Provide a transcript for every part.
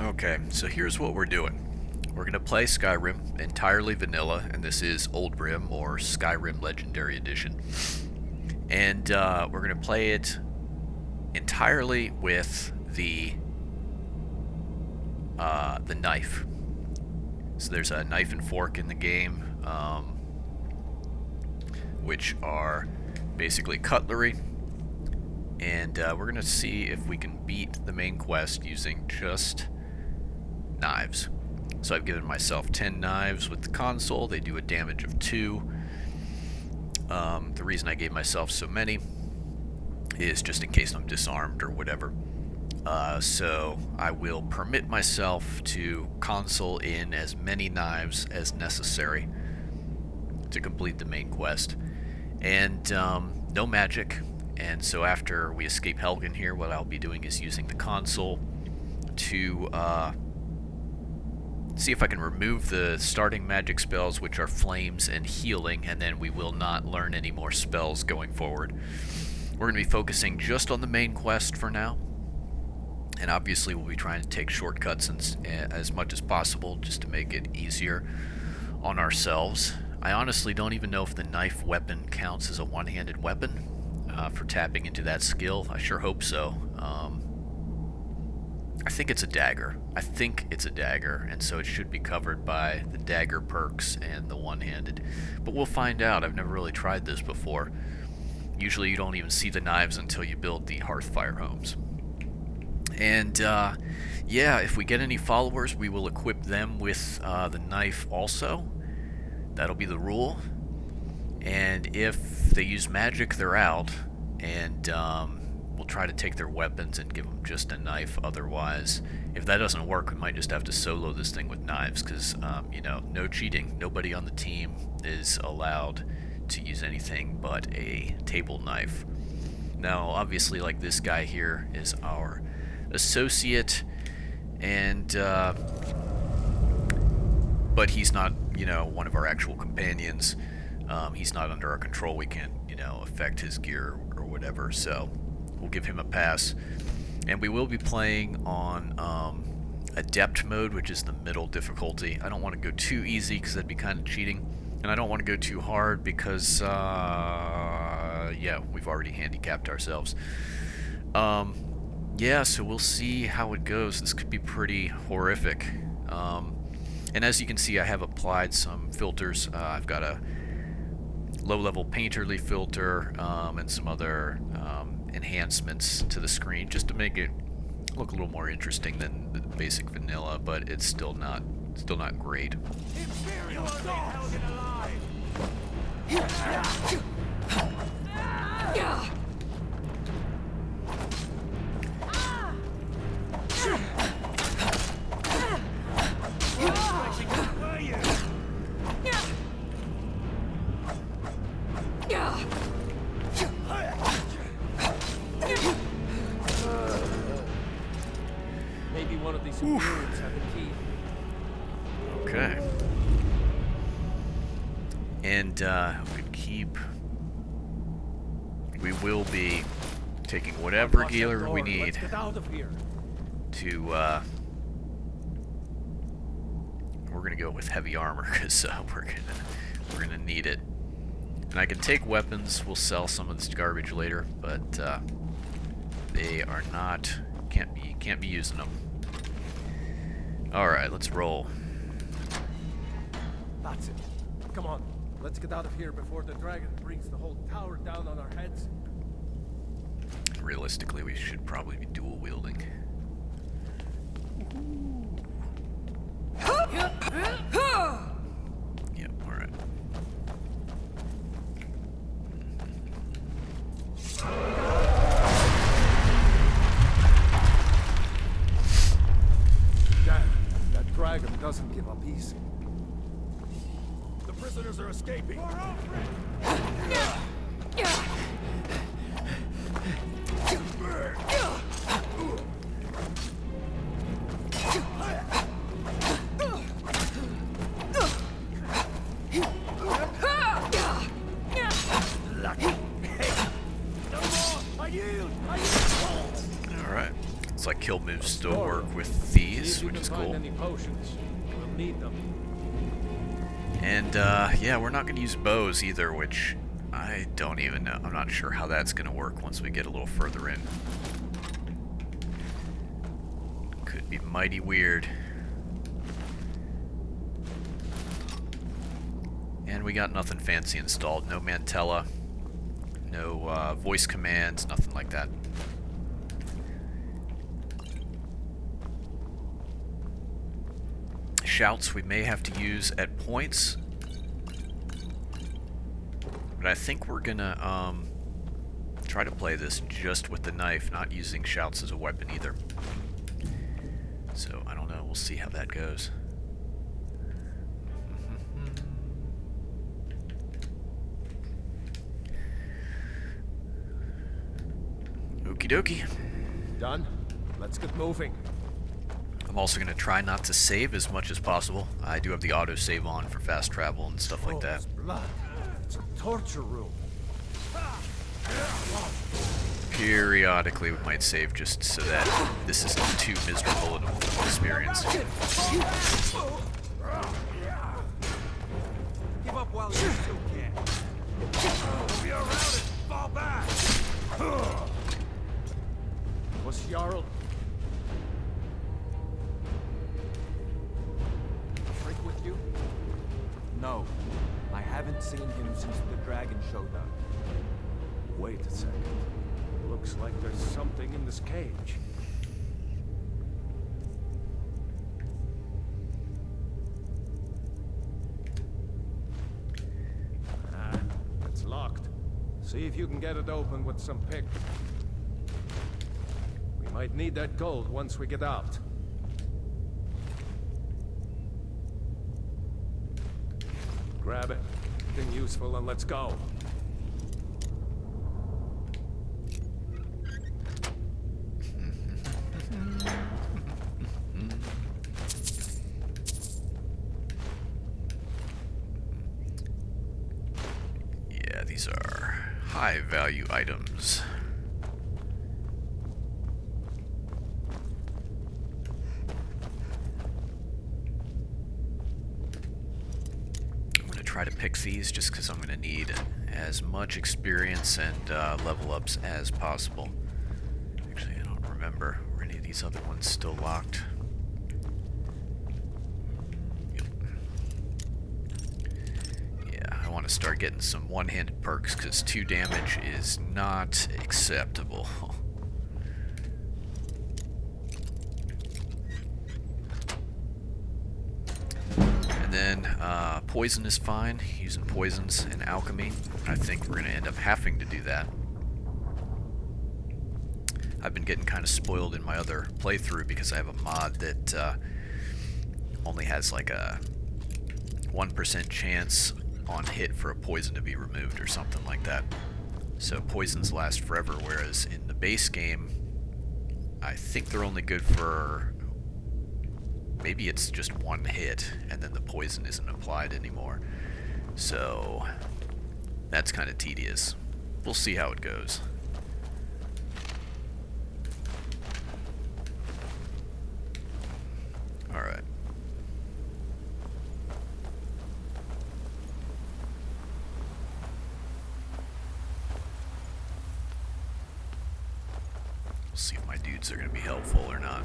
Okay, so here's what we're doing. We're going to play Skyrim entirely vanilla, and this is Old Rim or Skyrim Legendary Edition. And we're going to play it entirely with the knife. So there's a knife and fork in the game, which are basically cutlery. And we're going to see if we can beat the main quest using just knives. So I've given myself 10 knives with the console. They do a damage of 2. The reason I gave myself so many is just in case I'm disarmed or whatever. So I will permit myself to console in as many knives as necessary to complete the main quest. And no magic. And so after we escape Helgen here, what I'll be doing is using the console to see if I can remove the starting magic spells, which are flames and healing, and then we will not learn any more spells going forward. We're going to be focusing just on the main quest for now, and obviously we'll be trying to take shortcuts as much as possible just to make it easier on ourselves. I honestly don't even know if the knife weapon counts as a one-handed weapon for tapping into that skill. I sure hope so. I think it's a dagger. And so it should be covered by the dagger perks and the one-handed. But we'll find out. I've never really tried this before. Usually you don't even see the knives until you build the Hearthfire homes. And yeah, if we get any followers, we will equip them with the knife also. That'll be the rule. And if they use magic, they're out. And we'll try to take their weapons and give them just a knife. Otherwise, if that doesn't work, we might just have to solo this thing with knives, because you know, no cheating. Nobody on the team is allowed to use anything but a table knife. Now obviously, like, this guy here is our associate, and but he's not, you know, one of our actual companions. He's not under our control. We can't, you know, affect his gear or whatever, so we'll give him a pass. And we will be playing on Adept mode, which is the middle difficulty. I don't want to go too easy because that'd be kind of cheating, and I don't want to go too hard because yeah, we've already handicapped ourselves. Yeah, so we'll see how it goes. This could be pretty horrific. And as you can see, I have applied some filters. I've got a low-level painterly filter and some other enhancements to the screen just to make it look a little more interesting than the basic vanilla, but it's still not great. Maybe one of these superiors have a key. Okay. And we could keep. We will be taking whatever gear we need Let's get out of here. to. We're gonna go with heavy armor because we're gonna need it. And I can take weapons. We'll sell some of this garbage later, but they are not. Can't be using them. All right, let's roll. That's it. Come on. Let's get out of here before the dragon brings the whole tower down on our heads. Realistically, we should probably be dual wielding. Yep, alright. Damn, that dragon doesn't give up easy. The prisoners are escaping. Sounds like kill moves still Explore work them. with See these, if you which can is find cool. any potions. We'll need them. And yeah, we're not going to use bows either, which I don't even know. I'm not sure how that's going to work once we get a little further in. Could be mighty weird. And we got nothing fancy installed. No mantella, no voice commands, nothing like that. Shouts we may have to use at points, but I think we're gonna try to play this just with the knife, not using shouts as a weapon either. So I don't know, we'll see how that goes. Okie dokie. Done? Let's get moving. I'm also going to try not to save as much as possible. I do have the autosave on for fast travel and stuff like that. It's blood. It's a torture room. Periodically we might save just so that this isn't too miserable an experience. Give up while you still can. We are routed. Fall back. Was Jarl? Freak with you? No, I haven't seen him since the dragon showed up. Wait a second. Looks like there's something in this cage. Ah, it's locked. See if you can get it open with some pick. We might need that gold once we get out. Grab it. Anything useful and let's go. Yeah, these are high value items. Try to pick these just because I'm going to need as much experience and level ups as possible. Actually, I don't remember. Were any of these other ones still locked? Yep. Yeah, I want to start getting some one-handed perks because 2 damage is not acceptable. Then poison is fine, using poisons and alchemy. I think we're going to end up having to do that. I've been getting kind of spoiled in my other playthrough because I have a mod that only has like a 1% chance on hit for a poison to be removed or something like that. So poisons last forever, whereas in the base game, I think they're only good for... maybe it's just 1 hit, and then the poison isn't applied anymore. So, that's kind of tedious. We'll see how it goes. Alright. We'll see if my dudes are going to be helpful or not.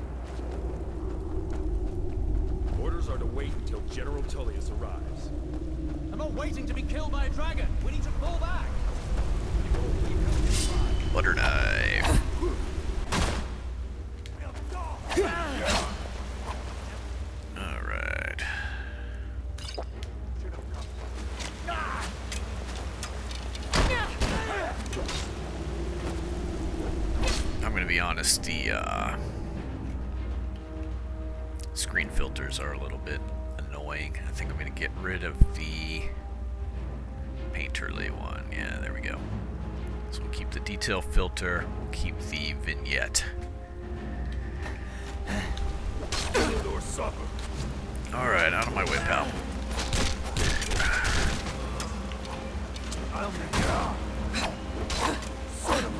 Orders are to wait until General Tullius arrives. I'm not waiting to be killed by a dragon. We need to pull back. Butter knife. Alright. I'm gonna be honest, the screen filters are a little bit annoying. I think I'm gonna get rid of the painterly one. Yeah, there we go. So we'll keep the detail filter, we'll keep the vignette. Or supper. Alright, out of my way, pal. I'll make it. Son of a...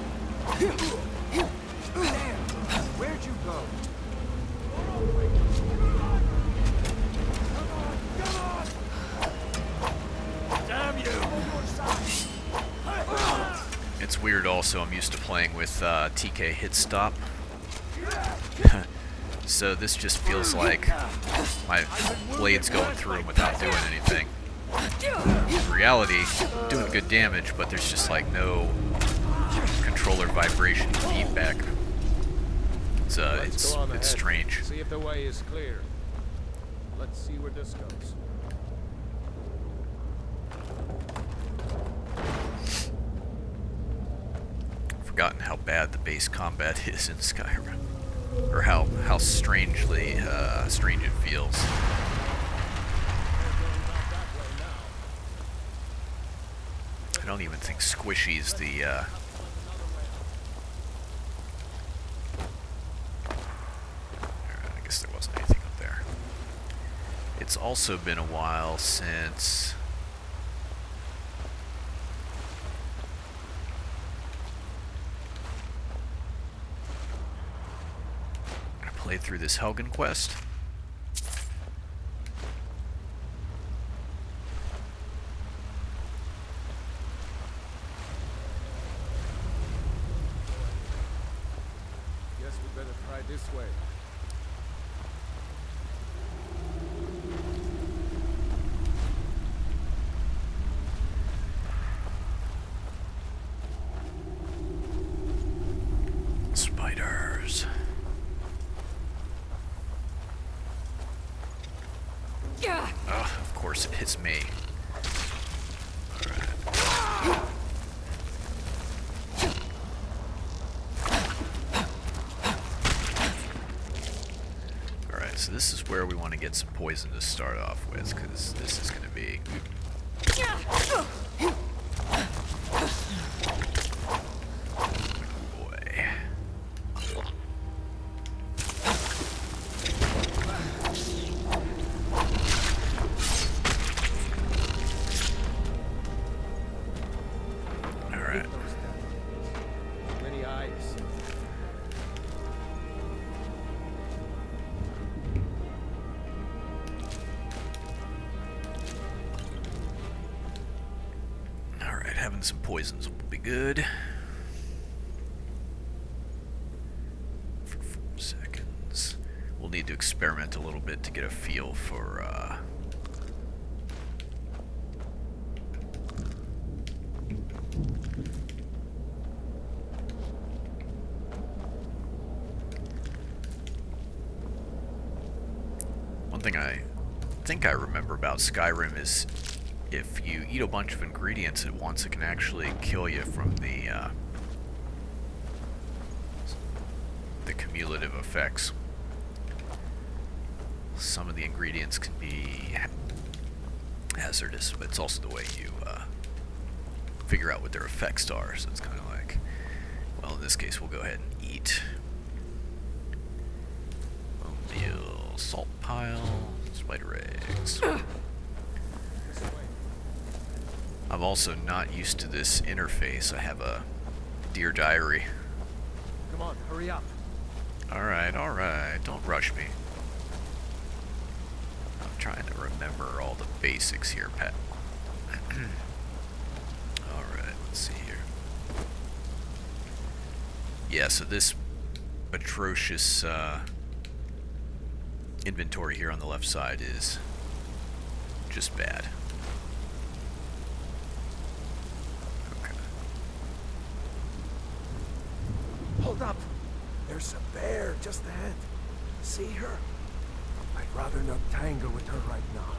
Where'd you go? so I'm used to playing with TK hit stop. So this just feels like my blade's going through him without doing anything. In reality, doing good damage, but there's just like no controller vibration feedback. Let's go on It's ahead. strange. See if the way is clear. Let's see where this goes. Forgotten how bad the base combat is in Skyrim, or how strangely strange it feels. I don't even think squishy's the I guess there wasn't anything up there. It's also been a while since I played through this Helgen quest. Guess we better try this way. Spiders. Oh, of course it hits me. Alright, so this is where we want to get some poison to start off with, because this is going to be... Boy. Alright. Many eyes. Alright, having some poisons will be good. For 4 seconds. We'll need to experiment a little bit to get a feel for, One thing I think I remember about Skyrim is if you eat a bunch of ingredients at once, it can actually kill you from the cumulative effects. Some of the ingredients can be hazardous, but it's also the way you figure out what their effects are. So it's kind of like, well, in this case, we'll go ahead and eat. Bone meal, salt pile, spider eggs. I'm also not used to this interface. I have a Dear Diary. Come on, hurry up. Alright, don't rush me. I'm trying to remember all the basics here, Pat. Alright, let's see here. Yeah, so this atrocious inventory here on the left side is just bad. Okay. Hold up. There's a bear just ahead. See her? I'd rather not tangle with her right now.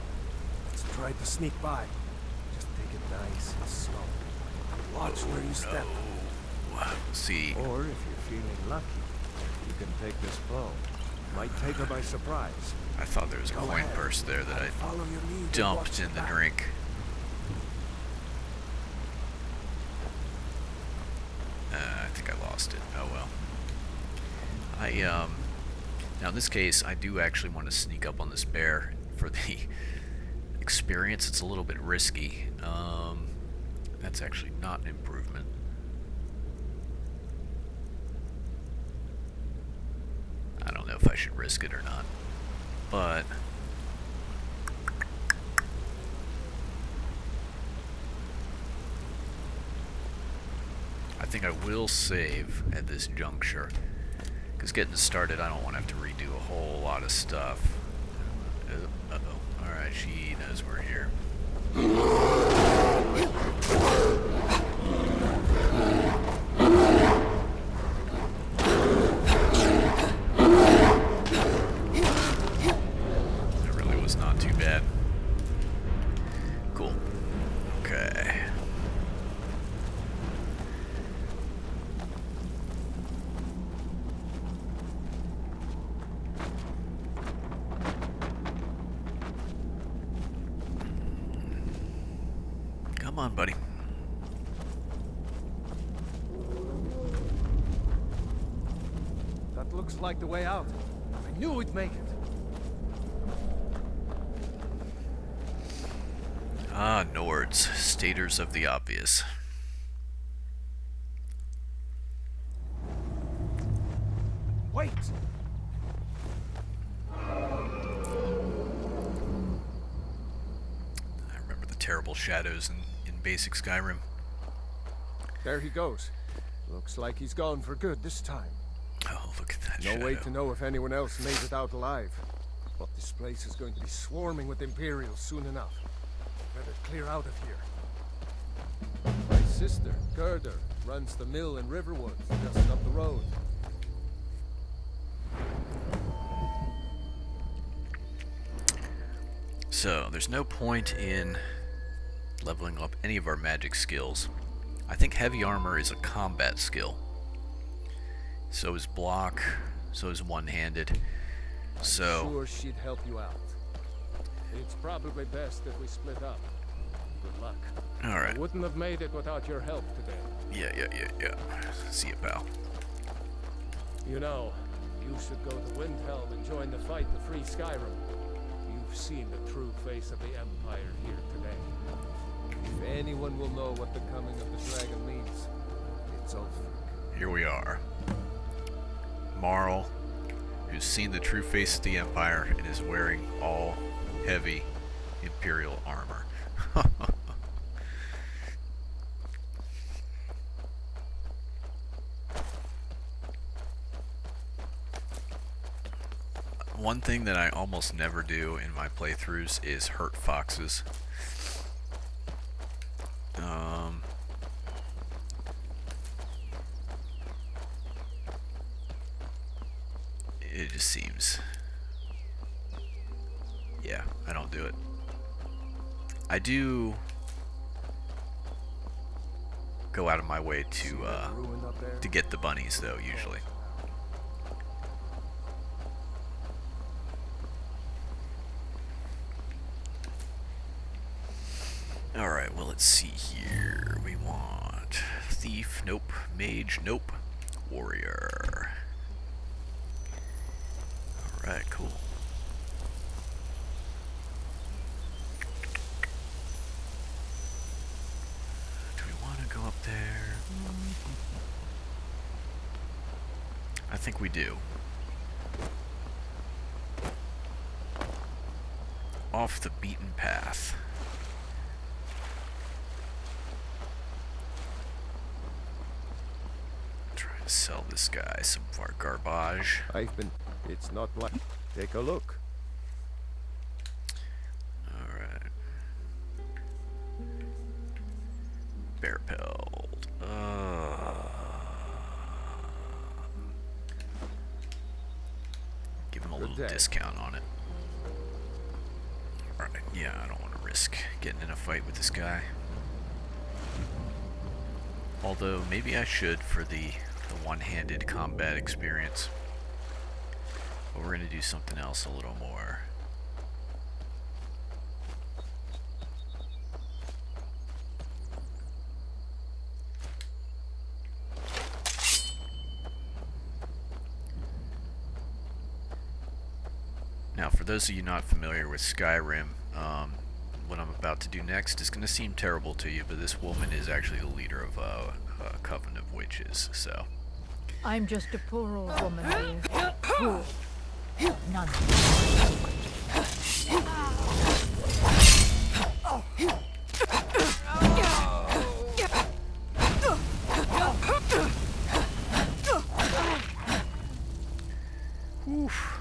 Let's try to sneak by. Just take it nice and slow. Watch where you step. See. Or if you're feeling lucky, you can take this bow. Might take her by surprise. I thought there was a Go coin ahead. purse there that I Follow your lead and dumped watch in your the back. drink. I think I lost it. Oh well. Now in this case, I do actually want to sneak up on this bear for the experience. It's a little bit risky. That's actually not an improvement. I don't know if I should risk it or not, but I think I will save at this juncture. Because getting started, I don't want to have to redo a whole lot of stuff. Uh-oh. Alright, she knows we're here. That really was not too bad. Cool. Okay. Come on, buddy. That looks like the way out. I knew we'd make it. Ah, Nords, staters of the obvious. Wait! I remember the terrible shadows in basic Skyrim. There he goes. Looks like he's gone for good this time. Oh, look at that No shadow. way to know if anyone else made it out alive. But this place is going to be swarming with Imperials soon enough. Better clear out of here. My sister, Gerda, runs the mill in Riverwood, just up the road. So, there's no point in leveling up any of our magic skills. I think heavy armor is a combat skill. So is block, so is one-handed. So, Sure she'd help you out. It's probably best that we split up. Good luck. alright. I wouldn't have made it without your help today. Yeah. See you, pal. You know, you should go to Windhelm and join the fight to free Skyrim. You've seen the true face of the Empire here today. If anyone will know what the coming of the dragon means, it's Ulfric. Here we are. Marl, who's seen the true face of the Empire and is wearing all heavy Imperial armor. One thing that I almost never do in my playthroughs is hurt foxes. It just seems... Yeah, I don't do it. I do go out of my way to get the bunnies, though, usually. Alright, well, let's see here. We want thief, nope. Mage, nope. Warrior. Alright, cool. Do we want to go up there? I think we do. Off the beaten path. Trying to sell this guy some of our garbage. It's not black. Take a look. Alright. Bear pelt. Give him a little discount on it. Alright, yeah, I don't want to risk getting in a fight with this guy. Although, maybe I should for the one-handed combat experience. But we're going to do something else a little more. Now, for those of you not familiar with Skyrim, what I'm about to do next is going to seem terrible to you, but this woman is actually the leader of a coven of witches, so... I'm just a poor old woman, dear. Poor. None. Oof.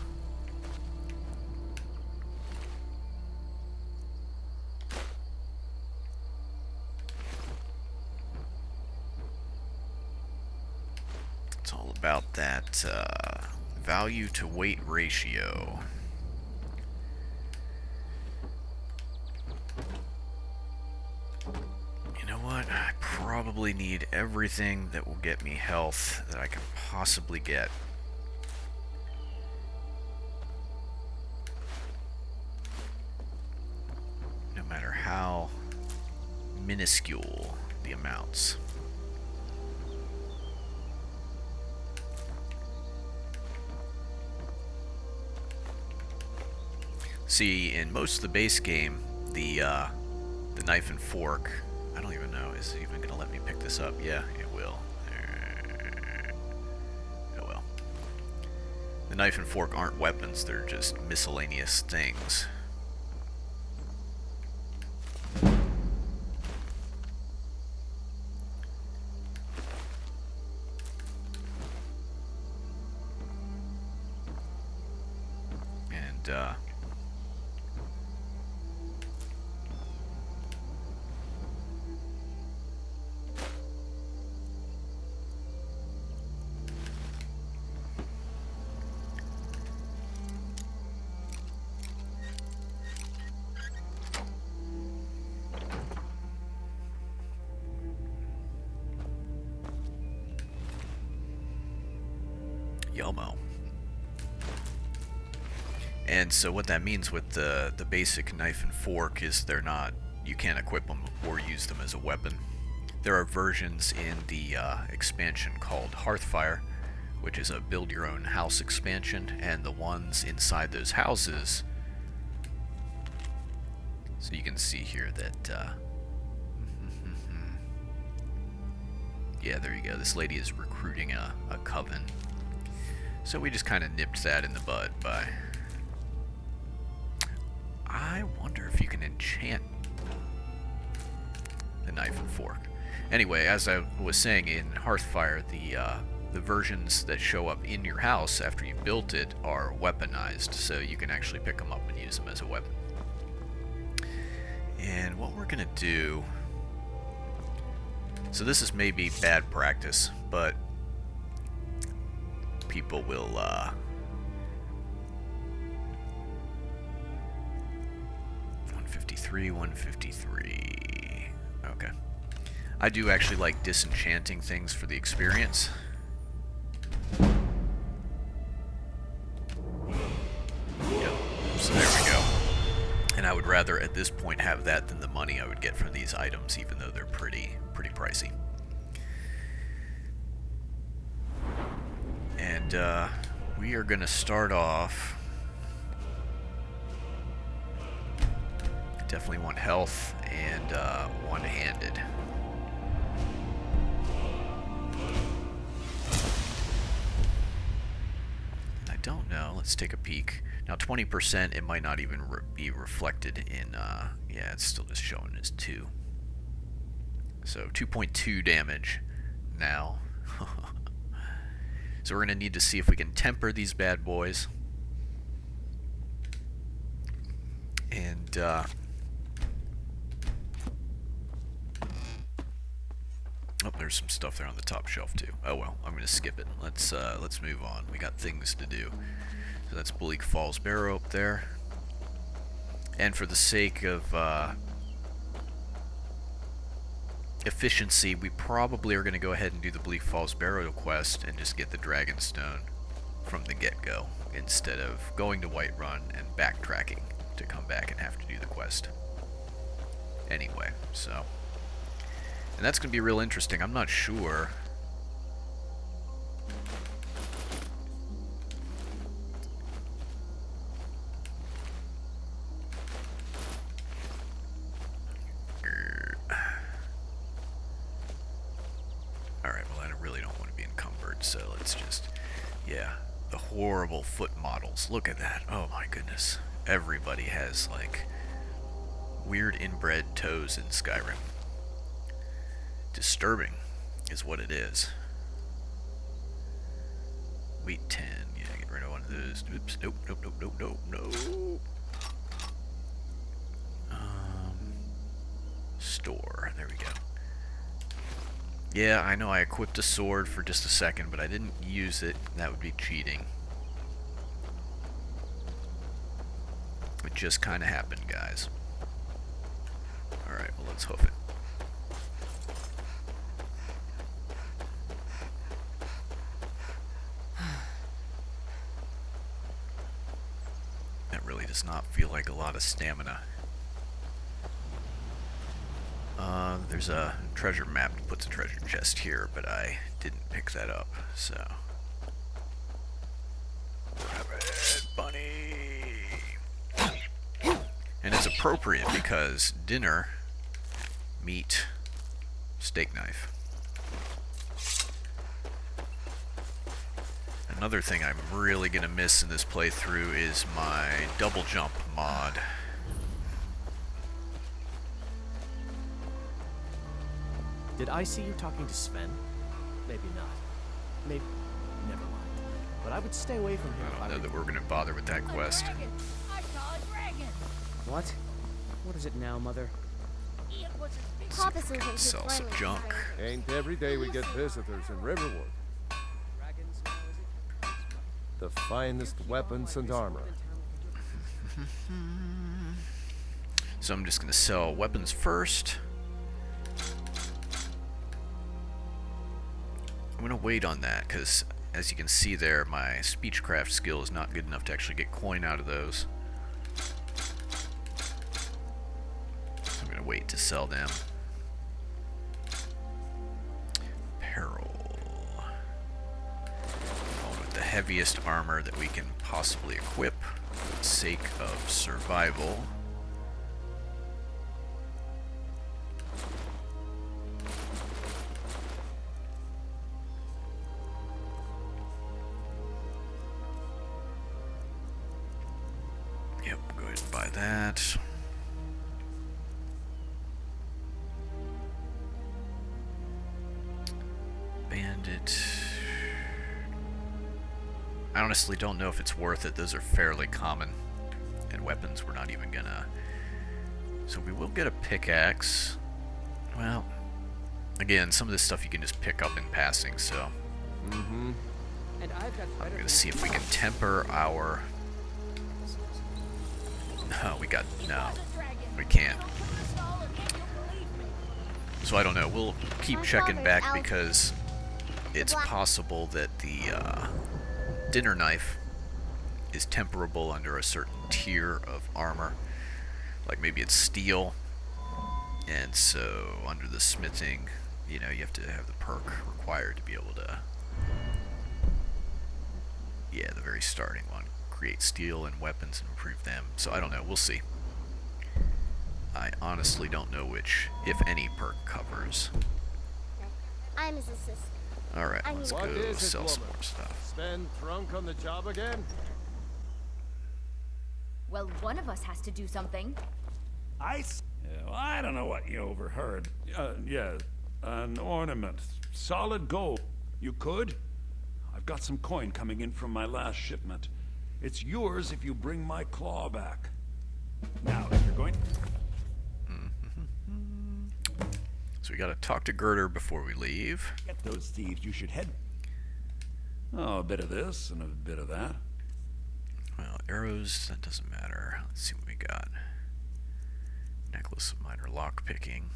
It's all about that value to weight ratio. You know what? I probably need everything that will get me health that I can possibly get. No matter how minuscule the amounts. See, in most of the base game, the knife and fork, I don't even know, is it even going to let me pick this up? Yeah, it will. Oh well. The knife and fork aren't weapons, they're just miscellaneous things. And, Yomo. And so what that means with the basic knife and fork is they're not, you can't equip them or use them as a weapon. There are versions in the expansion called Hearthfire, which is a build your own house expansion, and the ones inside those houses, so you can see here that yeah, there you go, this lady is recruiting a coven. So we just kind of nipped that in the bud by... I wonder if you can enchant the knife and fork. Anyway, as I was saying, in Hearthfire, the versions that show up in your house after you've built it are weaponized, so you can actually pick them up and use them as a weapon. And what we're gonna do... So this is maybe bad practice, but people will, 153, 153. Okay. I do actually like disenchanting things for the experience. Yep. So there we go. And I would rather at this point have that than the money I would get from these items, even though they're pretty pricey. And we are gonna start off. Definitely want health and one-handed. I don't know. Let's take a peek. Now 20%, it might not even be reflected in, yeah, it's still just showing as 2. So 2.2 damage now. So we're going to need to see if we can temper these bad boys. And, oh, there's some stuff there on the top shelf too. Oh well, I'm going to skip it. Let's move on. We got things to do. So that's Bleak Falls Barrow up there. And for the sake of efficiency, we probably are going to go ahead and do the Bleak Falls Barrow quest and just get the Dragonstone from the get-go, instead of going to Whiterun and backtracking to come back and have to do the quest. Anyway, so... And that's going to be real interesting. I'm not sure... Alright, well I really don't want to be encumbered, so let's just... Yeah, the horrible foot models. Look at that. Oh my goodness. Everybody has, like, weird inbred toes in Skyrim. Disturbing is what it is. Wheat 10, yeah, get Never know one of those. Oops. Nope. Nope. Nope. Nope. Nope. Nope. Store. There we go. Yeah, I know I equipped a sword for just a second, but I didn't use it. That would be cheating. It just kind of happened, guys. Alright, well, let's hoof it. That really does not feel like a lot of stamina. There's a treasure map that puts a treasure chest here, but I didn't pick that up, so... Grab it, bunny! And it's appropriate because dinner, meat, steak knife. Another thing I'm really gonna miss in this playthrough is my double jump mod. Did I see you talking to Sven? Maybe not. Maybe... Never mind. But I would stay away from him if I I don't know that we're gonna bother with that quest. I saw a dragon. What? What is it now, Mother? It was as big Papa says that he's Sell some finally junk. tired. Ain't every day we get visitors in Riverwood. Dragons now, is it? The finest weapons and armor. So I'm just gonna sell weapons first. I'm gonna wait on that because, as you can see there, my speechcraft skill is not good enough to actually get coin out of those. So I'm gonna wait to sell them. Apparel. Going with the heaviest armor that we can possibly equip for the sake of survival. Yep, go ahead and buy that. Bandit. I honestly don't know if it's worth it. Those are fairly common. And weapons we're not even gonna... So we will get a pickaxe. Well, again, some of this stuff you can just pick up in passing, so... And I've got I'm gonna see if we can temper our... No, we got... No, we can't. So I don't know. We'll keep My checking father's back out. because it's possible that the dinner knife is temperable under a certain tier of armor. Like maybe it's steel, and so under the smithing, you know, you have to have the perk required to be able to... Yeah, the very starting one. Create steel and weapons and improve them. So I don't know. We'll see. I honestly don't know which, if any, perk covers. I'm his assistant. Alright, I let's mean- What go is it, sell some woman? more stuff. Sven drunk on the job again? Well, one of us has to do something. Yeah, well, I don't know what you overheard. Yeah, an ornament. Solid gold. You could? I've got some coin coming in from my last shipment. It's yours if you bring my claw back. Now, if you're going... So we gotta talk to Girder before we leave. Get those thieves, you should head... Oh, a bit of this and a bit of that. Well, arrows, that doesn't matter. Let's see what we got. Necklace of minor lock picking.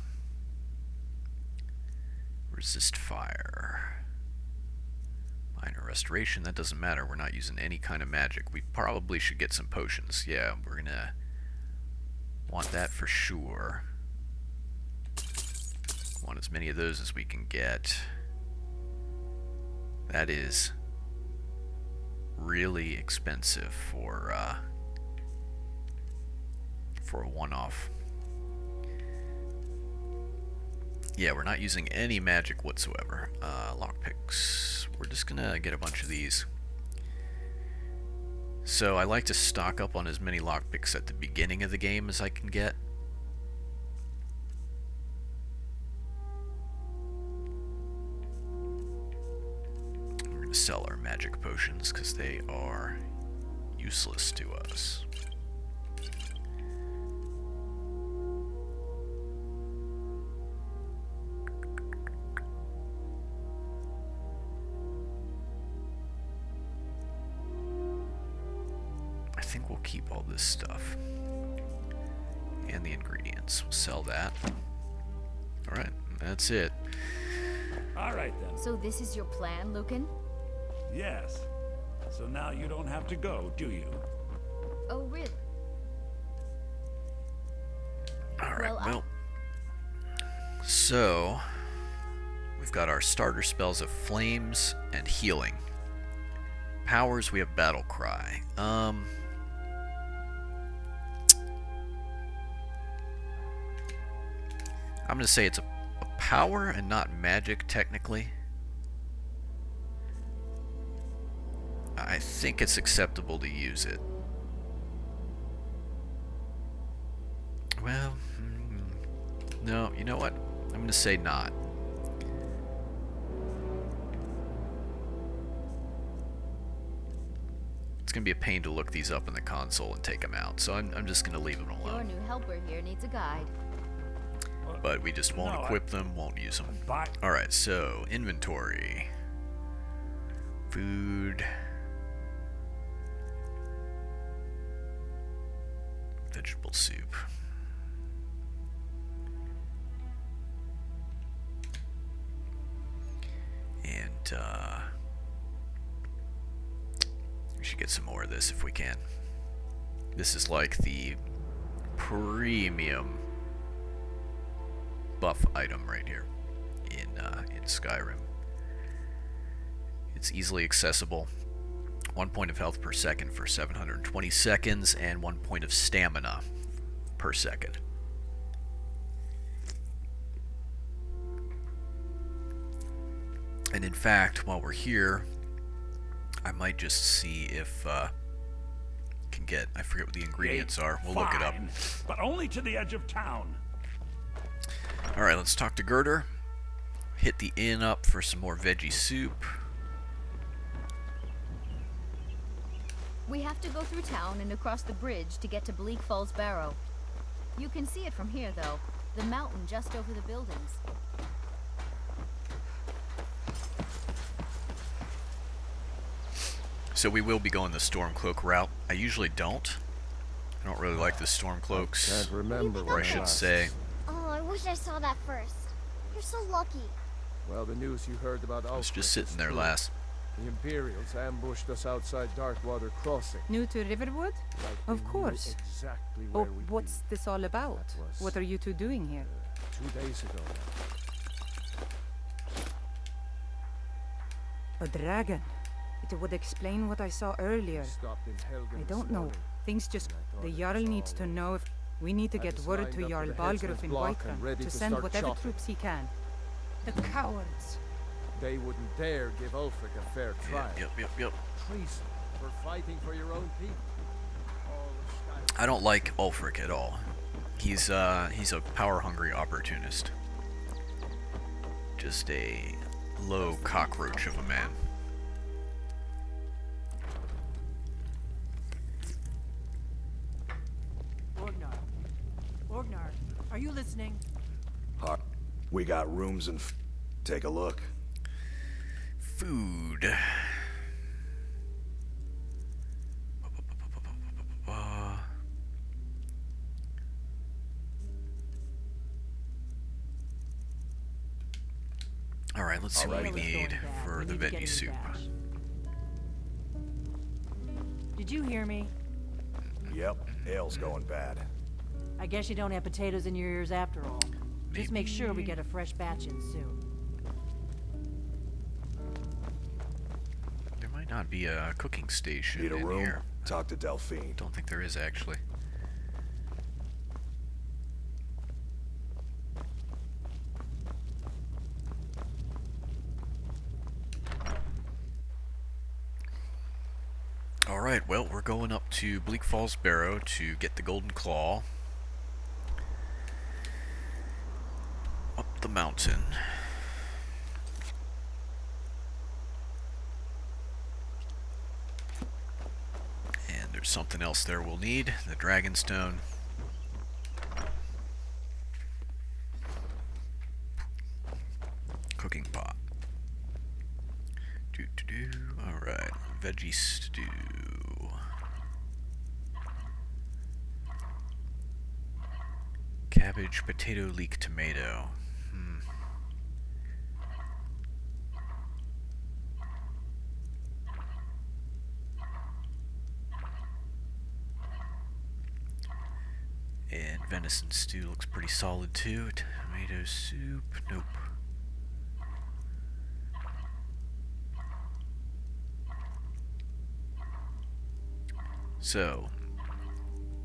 Resist fire. Minor restoration, that doesn't matter. We're not using any kind of magic. We probably should get some potions. Yeah, we're gonna want that for sure. Want as many of those as we can get. That is really expensive for a one-off. Yeah, we're not using any magic whatsoever. Lockpicks. We're just gonna get a bunch of these. So I like to stock up on as many lockpicks at the beginning of the game as I can get. We're gonna sell our magic potions because they are useless to us. I think we'll keep all this stuff. And the ingredients. We'll sell that. Alright, that's it. All right, then. So this is your plan, Lucan? Yes. So now you don't have to go, do you? Oh, really? Alright, Well, well. So, we've got our starter spells of Flames and Healing. Powers, we have Battle Cry. I'm gonna say it's a power and not magic, technically. I think it's acceptable to use it. Well, no, you know what? I'm gonna say not. It's gonna be a pain to look these up in the console and take them out, so I'm just gonna leave them Your alone. new helper here needs a guide. But we just won't equip them, won't use them. Bye. Alright, so inventory. Food. Vegetable soup. And, we should get some more of this if we can. This is like the premium buff item right here in Skyrim. It's easily accessible. 1 point of health per second for 720 seconds, and 1 point of stamina per second. And in fact, while we're here, I might just see if can get, I forget what the ingredients are. We'll look it up. Fine, but only to the edge of town. Alright, let's talk to Girder. Hit the inn up for some more veggie soup. We have to go through town and across the bridge to get to Bleak Falls Barrow. You can see it from here, though. The mountain just over the buildings. So we will be going the Stormcloak route. I usually don't. I don't really like the Stormcloaks. Can't remember Or I when should last. say, Oh, I wish I saw that first. You're so lucky. Well, the news you heard about I was Ulfric just is sitting there true. last. The Imperials ambushed us outside Darkwater Crossing. New to Riverwood? Like Of they knew course. Exactly Oh, where we'd what's be. this all about? That was- What are you two doing here? 2 days ago now. A dragon. It would explain what I saw earlier. Stopped in Helgen I this don't know. morning. Things just... And I thought The it Jarl was needs all to over. know if... We need to I get just word lined to up Jarl with the Balgruuf headsman's in block and Whiterun ready to to send start whatever chopping. troops he can. The cowards. They wouldn't dare give Ulfric a fair trial. Yep. Treason for fighting for your own people. All of Skyrim. I don't like Ulfric at all. He's a power-hungry opportunist. Just a low cockroach of a man. Orgnar, are you listening? We got rooms and take a look. Food. Alright, let's see what we It's going need bad. for We the need to get veggie in soup. fast. Did you hear me? Yep, ale's going bad. I guess you don't have potatoes in your ears after all. Just make sure we get a fresh batch in soon. There might not be a cooking station Need a in room? here. Talk to Delphine. Don't think there is, actually. Alright, well, we're going up to Bleak Falls Barrow to get the Golden Claw. Up the mountain. There's something else there we'll need. The Dragonstone. Cooking pot. Alright, veggie stew. Cabbage, potato, leek, tomato. And venison stew looks pretty solid too. Tomato soup, nope. So,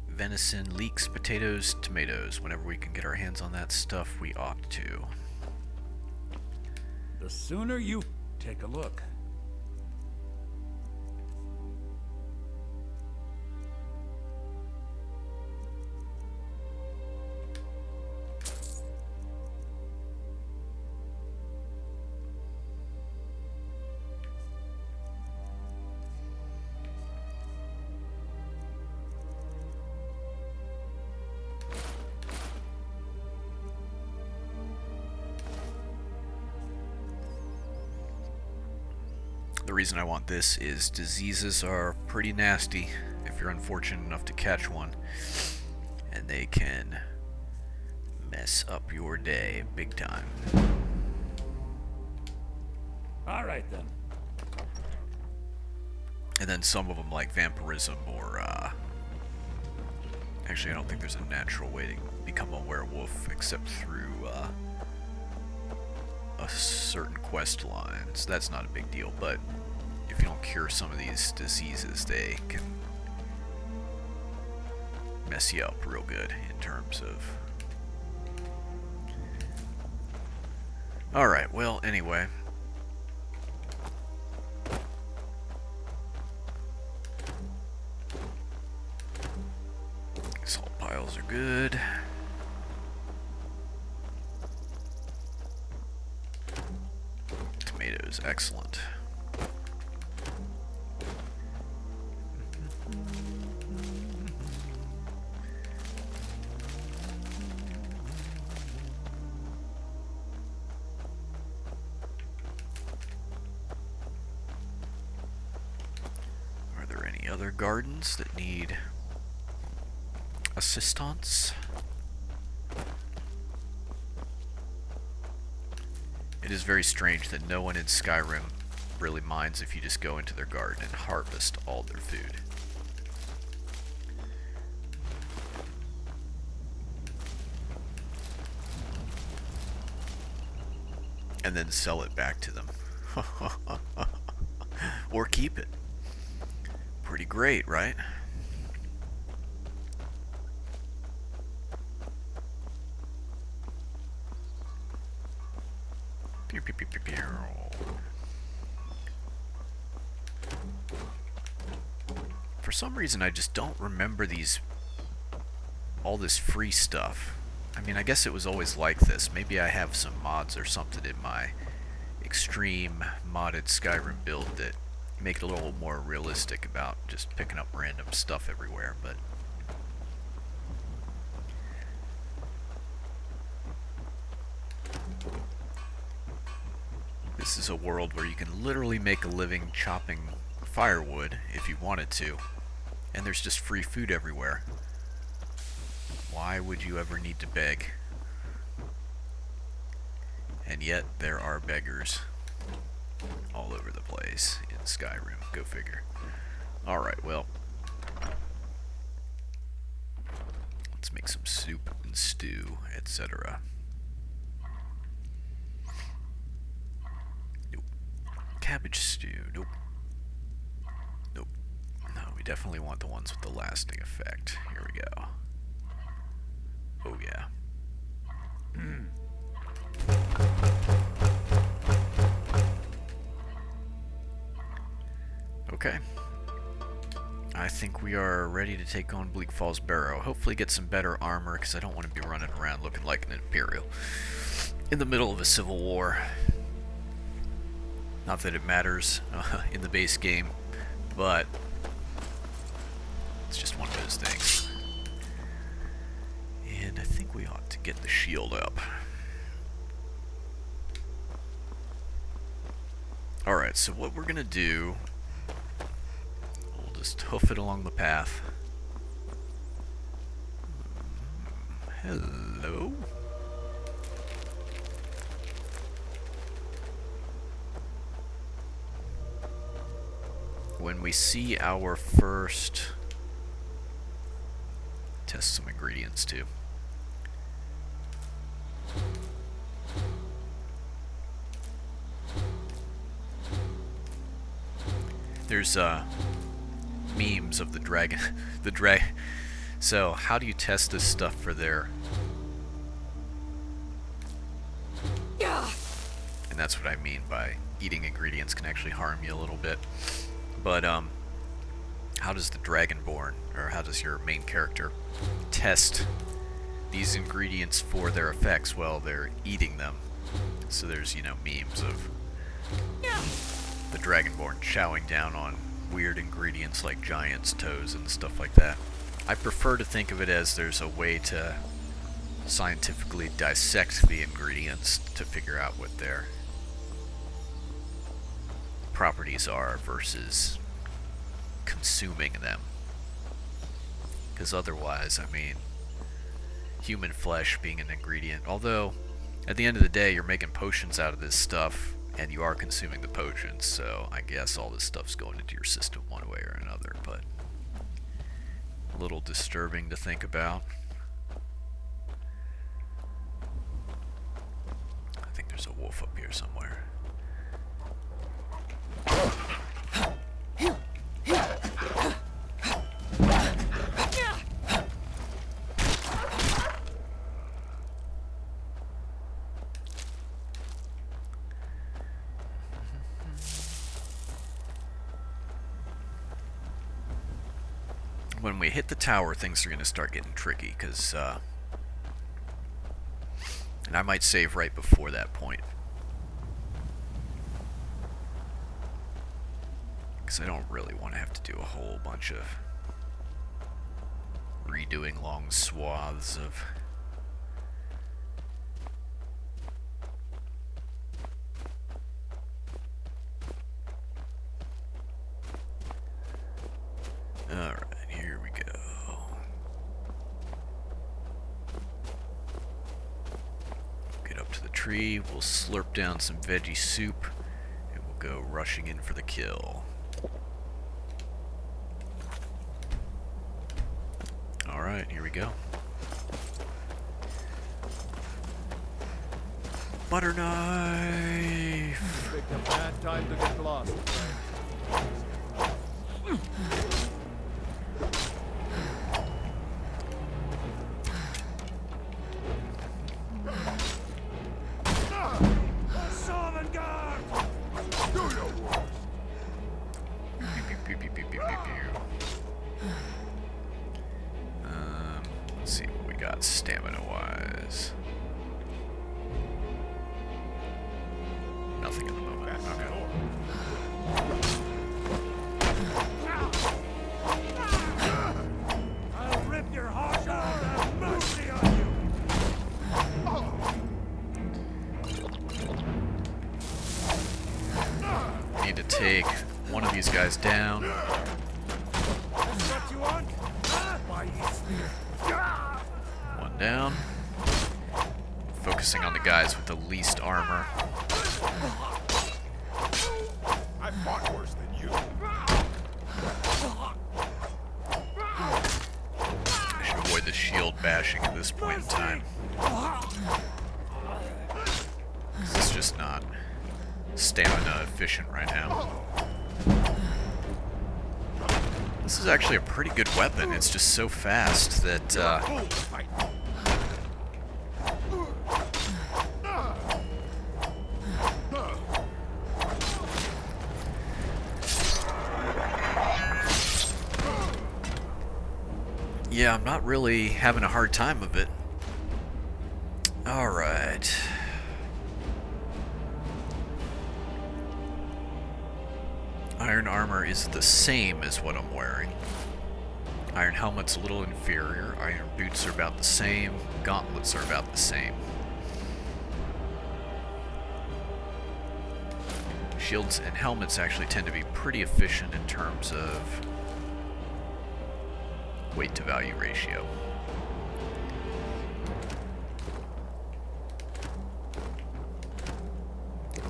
venison, leeks, potatoes, tomatoes. Whenever we can get our hands on that stuff, we ought to. The sooner you take a look. The reason I want this is diseases are pretty nasty if you're unfortunate enough to catch one, and they can mess up your day big time. All right then. And then some of them like vampirism or actually I don't think there's a natural way to become a werewolf except through a certain quest line, so that's not a big deal, but if you don't cure some of these diseases, they can mess you up real good in terms of... Alright, well, anyway. Salt piles are good. Tomatoes, excellent. Are there any other gardens that need assistance? It is very strange that no one in Skyrim really minds if you just go into their garden and harvest all their food. And then sell it back to them. Or keep it. Pretty great, right? Pew, pew, pew, pew, pew. For some reason, I just don't remember all this free stuff. I mean, I guess it was always like this. Maybe I have some mods or something in my extreme modded Skyrim build that make it a little more realistic about just picking up random stuff everywhere, but... This is a world where you can literally make a living chopping firewood if you wanted to, and there's just free food everywhere. Why would you ever need to beg? And yet there are beggars all over the place in Skyrim. Go figure. Alright, well, let's make some soup and stew, etc. Nope. Cabbage stew. Nope. Nope. No, we definitely want the ones with the lasting effect. Here we go. Oh yeah. Okay. I think we are ready to take on Bleak Falls Barrow. Hopefully get some better armor, because I don't want to be running around looking like an Imperial in the middle of a civil war. Not that it matters in the base game, but stinks. And I think we ought to get the shield up. Alright, so what we're gonna do, we'll just hoof it along the path. Hello? When we see our first... Test some ingredients too. There's memes of the dragon, So how do you test this stuff for their? And that's what I mean by eating ingredients can actually harm you a little bit. But how does the Dragonborn, or how does your main character test these ingredients for their effects while they're eating them? So there's, you know, memes of the Dragonborn chowing down on weird ingredients like giant's toes and stuff like that. I prefer to think of it as there's a way to scientifically dissect the ingredients to figure out what their properties are versus consuming them. Because otherwise, I mean, human flesh being an ingredient, although at the end of the day you're making potions out of this stuff and you are consuming the potions, so I guess all this stuff's going into your system one way or another, but a little disturbing to think about. I think there's a wolf up here somewhere. When we hit the tower, things are going to start getting tricky, because, and I might save right before that point. Because I don't really want to have to do a whole bunch of redoing long swaths of... Alright. Here we go. Get up to the tree, we'll slurp down some veggie soup, and we'll go rushing in for the kill. Alright, here we go. Butter knife! Picked a bad time to get lost. Let's see what we got stamina-wise. Nothing at the moment. Okay. I'll rip your heart out and have mercy on you. Need to take one of these guys down. What you want? Why One down. Focusing on the guys with the least armor. I fought worse than you. I should avoid the shield bashing at this point in time. 'Cause it's just not stamina efficient right now. This is actually a pretty good weapon. It's just so fast that yeah, I'm not really having a hard time of it. Alright. Iron armor is the same as what I'm wearing. Iron helmet's a little inferior. Iron boots are about the same. Gauntlets are about the same. Shields and helmets actually tend to be pretty efficient in terms of weight to value ratio.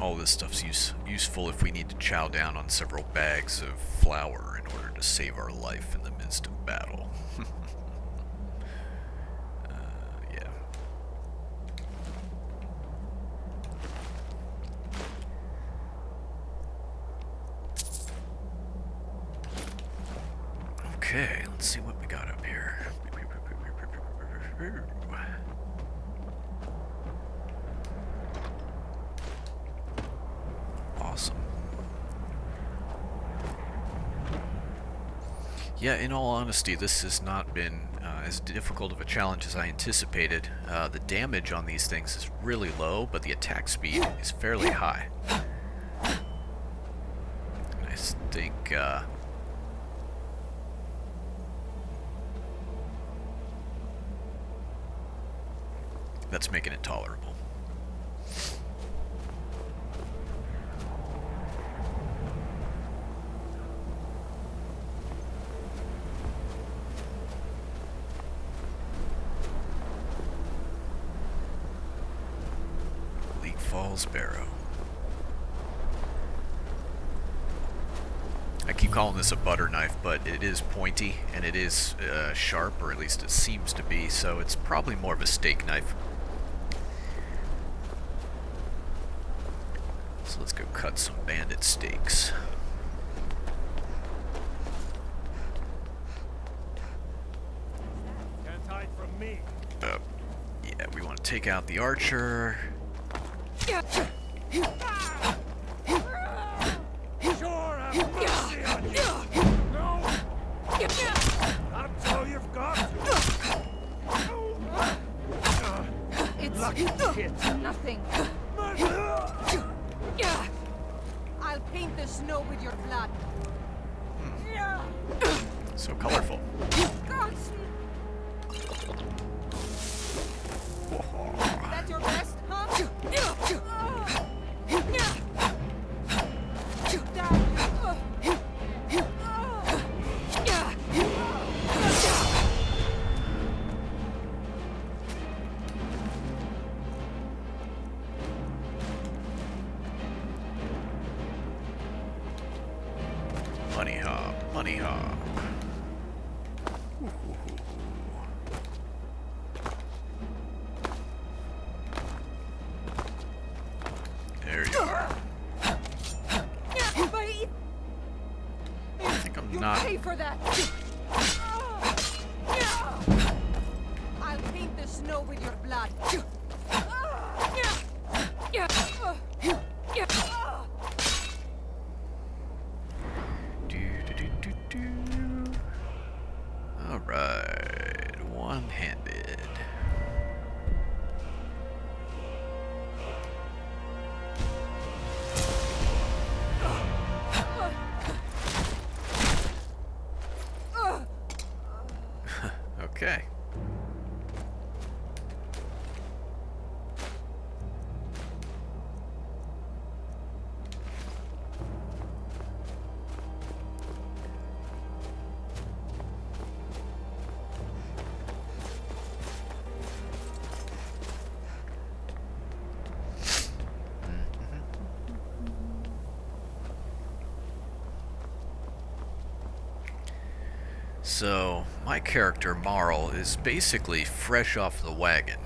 All this stuff's useful if we need to chow down on several bags of flour in order to save our life in the midst of battle. Yeah. Okay, let's see what we got up here. Awesome. Yeah, in all honesty, this has not been as difficult of a challenge as I anticipated. The damage on these things is really low, but the attack speed is fairly high. And I think that's making it tolerable. Falls Barrow. I keep calling this a butter knife, but it is pointy and it is sharp, or at least it seems to be, so it's probably more of a steak knife. So let's go cut some bandit steaks. Can't hide from me. Yeah, we want to take out the archer. Sure, have mercy on you. No. That's all you've got. It's Lucky kid. nothing. I'll paint the snow with your blood. So colorful. Is that your best, huh? Money hop, money hop. There you go. I think I'm not. Pay for that. I'll paint the snow with your blood. Alright, one-handed. Okay. So, my character, Marl, is basically fresh off the wagon.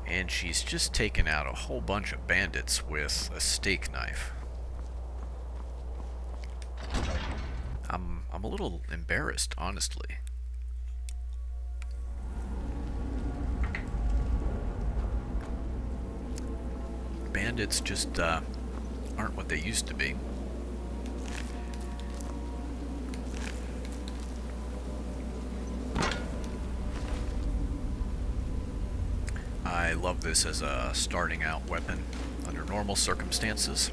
And she's just taken out a whole bunch of bandits with a steak knife. I'm a little embarrassed, honestly. Bandits just aren't what they used to be. I love this as a starting out weapon under normal circumstances.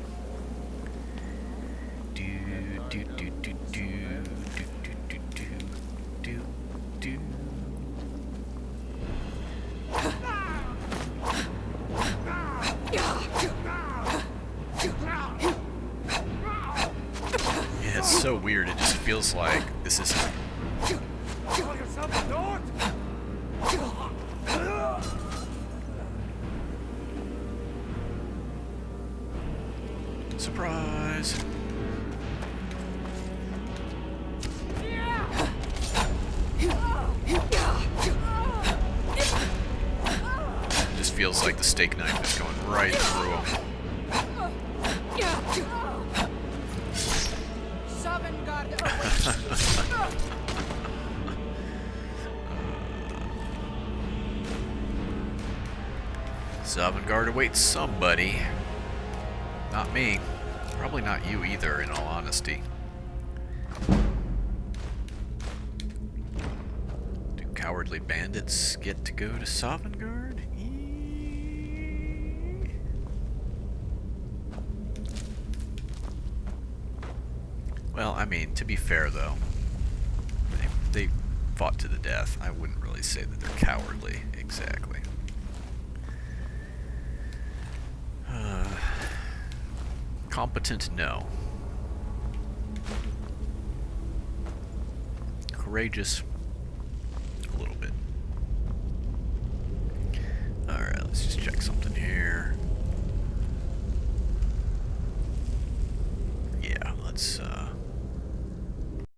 weird. It just feels like this isn't... Call yourself a Nord? Surprise! Just feels like the steak knife is going right through him. Sovngarde awaits somebody. Not me. Probably not you either, in all honesty. Do cowardly bandits get to go to Sovngarde? Well, I mean, to be fair though, they fought to the death. I wouldn't really say that they're cowardly, exactly. Competent, no. Courageous,